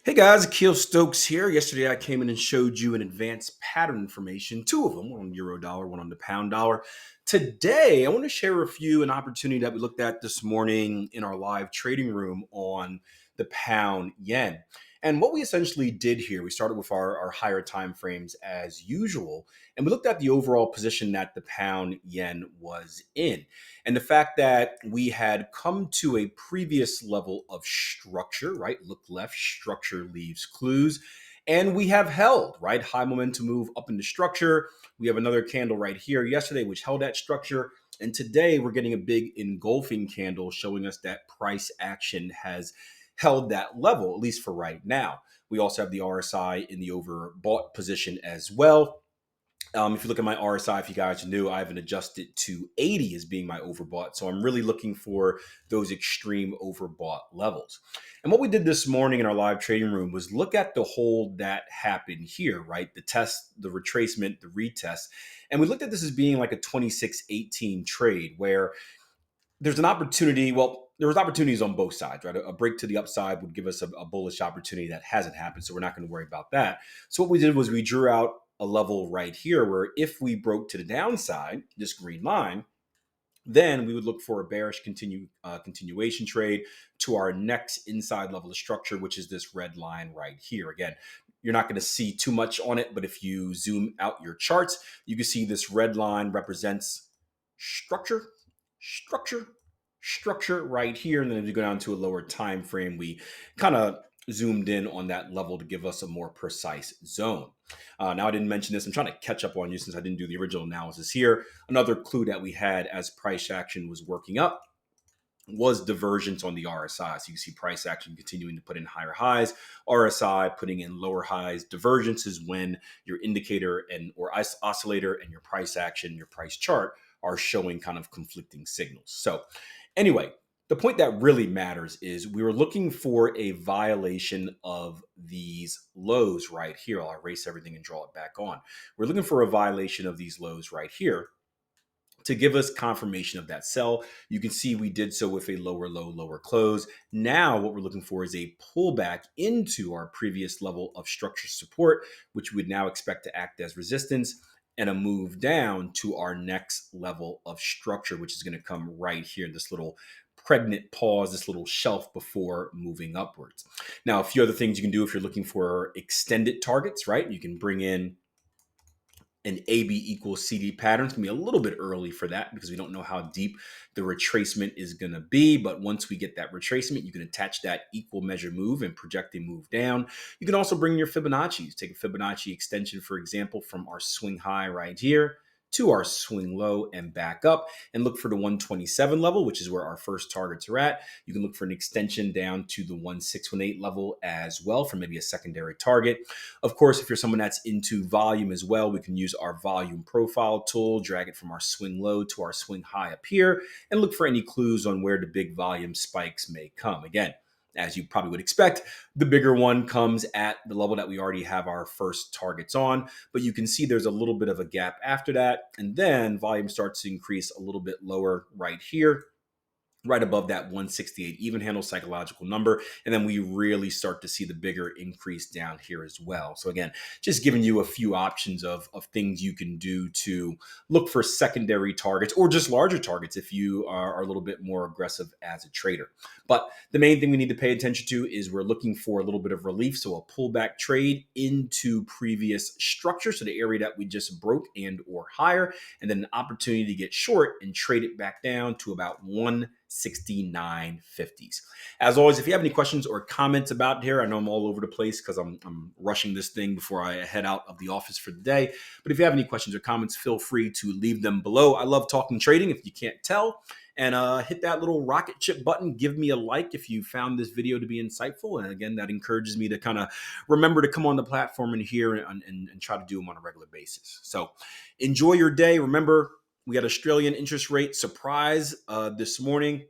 Hey guys, Akil Stokes here. Yesterday I came in and showed you an advanced pattern information, two of them, one on euro dollar, one on the pound dollar. Today I want to share with you an opportunity that we looked at this morning in our live trading room on the pound yen. And what we essentially did here, we started with our higher time frames as usual, and we looked at the overall position that the pound yen was in. And the fact that we had come to a previous level of structure, right? Look left, structure leaves clues. And we have held, right? High momentum move up into structure. We have another candle right here yesterday, which held that structure. And today we're getting a big engulfing candle showing us that price action has held that level, at least for right now. We also have the RSI in the overbought position as well. If you look at my RSI, if you guys knew, I haven't adjusted to 80 as being my overbought. So I'm really looking for those extreme overbought levels. And what we did this morning in our live trading room was look at the hold that happened here, right? The test, the retracement, the retest. And we looked at this as being like a 26-18 trade where there's an opportunity. Well, there was opportunities on both sides, right? A break to the upside would give us a bullish opportunity that hasn't happened. So we're not going to worry about that. So what we did was we drew out a level right here where if we broke to the downside, this green line, then we would look for a bearish continuation trade to our next inside level of structure, which is this red line right here. Again, you're not going to see too much on it, but if you zoom out your charts, you can see this red line represents structure, structure, structure right here. And then if you go down to a lower time frame, we kind of zoomed in on that level to give us a more precise zone. Now, I didn't mention this. I'm trying to catch up on you since I didn't do the original analysis here. Another clue that we had as price action was working up was divergence on the RSI. So you see price action continuing to put in higher highs, RSI putting in lower highs. Divergence is when your indicator and or oscillator and your price action, your price chart are showing kind of conflicting signals. So anyway, the point that really matters is we were looking for a violation of these lows right here. I'll erase everything and draw it back on. We're looking for a violation of these lows right here to give us confirmation of that sell. You can see we did so with a lower low, lower close. Now what we're looking for is a pullback into our previous level of structure support, which we would now expect to act as resistance, and a move down to our next level of structure, which is going to come right here in this little pregnant pause, this little shelf before moving upwards. Now, a few other things you can do if you're looking for extended targets, right? You can bring in an AB equals CD pattern. It's going to be a little bit early for that because we don't know how deep the retracement is going to be. But once we get that retracement, you can attach that equal measure move and project a move down. You can also bring your Fibonacci's. Take a Fibonacci extension, for example, from our swing high right here to our swing low and back up, and look for the 127 level, which is where our first targets are at. You can look for an extension down to the 1618 level as well for maybe a secondary target. Of course, if you're someone that's into volume as well, we can use our volume profile tool, drag it from our swing low to our swing high up here, and look for any clues on where the big volume spikes may come. Again, as you probably would expect, the bigger one comes at the level that we already have our first targets on, but you can see there's a little bit of a gap after that, and then volume starts to increase a little bit lower right here, right above that 168 even handle psychological number. And then we really start to see the bigger increase down here as well. So again, just giving you a few options of things you can do to look for secondary targets or just larger targets if you are a little bit more aggressive as a trader. But the main thing we need to pay attention to is we're looking for a little bit of relief. So a pullback trade into previous structure. So the area that we just broke and or higher, and then an opportunity to get short and trade it back down to about 169.50s. As always, if you have any questions or comments about here, I know I'm all over the place because I'm rushing this thing before I head out of the office for the day. But if you have any questions or comments, feel free to leave them below. I love talking trading, if you can't tell. And hit that little rocket ship button. Give me a like if you found this video to be insightful. And again, that encourages me to kind of remember to come on the platform and here and try to do them on a regular basis. So enjoy your day. Remember, we got Australian interest rate surprise this morning.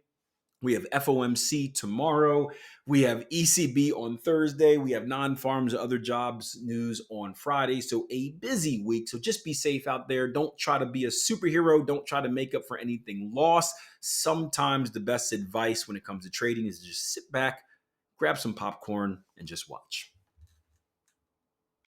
We have FOMC tomorrow. We have ECB on Thursday. We have non-farms and other jobs news on Friday. So a busy week. So just be safe out there. Don't try to be a superhero. Don't try to make up for anything lost. Sometimes the best advice when it comes to trading is to just sit back, grab some popcorn, and just watch.